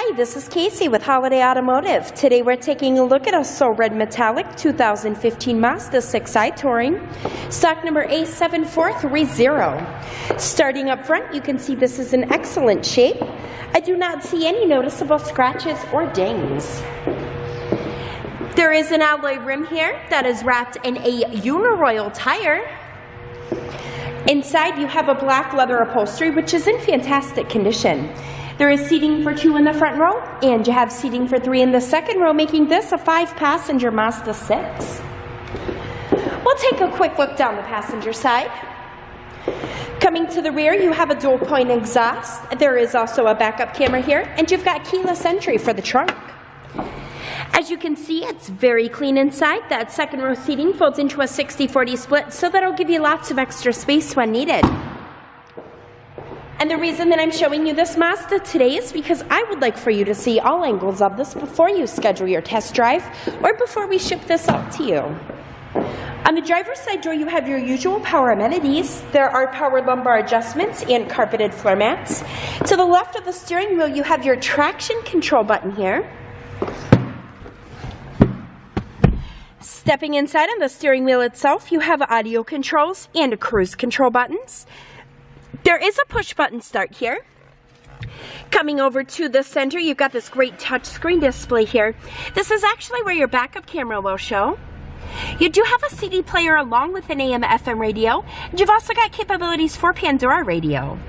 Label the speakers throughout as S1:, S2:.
S1: Hi, this is Casey with Holiday Automotive. Today we're taking a look at a So Red Metallic 2015 Mazda 6i Touring, stock number A7430. Starting up front, you can see this is in excellent shape. I do not see any noticeable scratches or dings. There is an alloy rim here that is wrapped in a Uniroyal tire. Inside you have a black leather upholstery which is in fantastic condition. There is seating for 2 in the front row, and you have seating for 3 in the second row, making this a 5-passenger Mazda 6. We'll take a quick look down the passenger side. Coming to the rear, you have a dual-point exhaust. There is also a backup camera here, and you've got keyless entry for the trunk. As you can see, it's very clean inside. That second row seating folds into a 60-40 split, so that'll give you lots of extra space when needed. And the reason that I'm showing you this Mazda today is because I would like for you to see all angles of this before you schedule your test drive or before we ship this out to you. On the driver's side door, you have your usual power amenities. There are power lumbar adjustments and carpeted floor mats. To the left of the steering wheel, you have your traction control button here. Stepping inside on the steering wheel itself, you have audio controls and cruise control buttons. There is a push button start here. Coming over to the center, you've got this great touchscreen display here. This is actually where your backup camera will show. You do have a CD player along with an AM/FM radio. And you've also got capabilities for Pandora radio.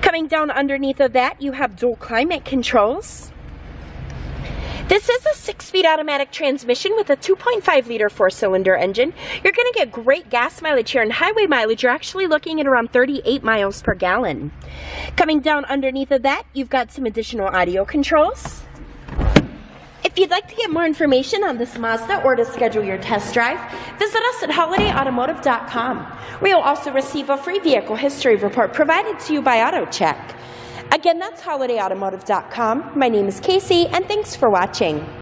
S1: Coming down underneath of that, you have dual climate controls. This is a 6-speed automatic transmission with a 2.5-liter 4-cylinder engine. You're going to get great gas mileage here, and highway mileage, you're actually looking at around 38 miles per gallon. Coming down underneath of that, you've got some additional audio controls. If you'd like to get more information on this Mazda or to schedule your test drive, visit us at holidayautomotive.com, where you'll also receive a free vehicle history report provided to you by AutoCheck. Again, that's holidayautomotive.com. My name is Casey, and thanks for watching.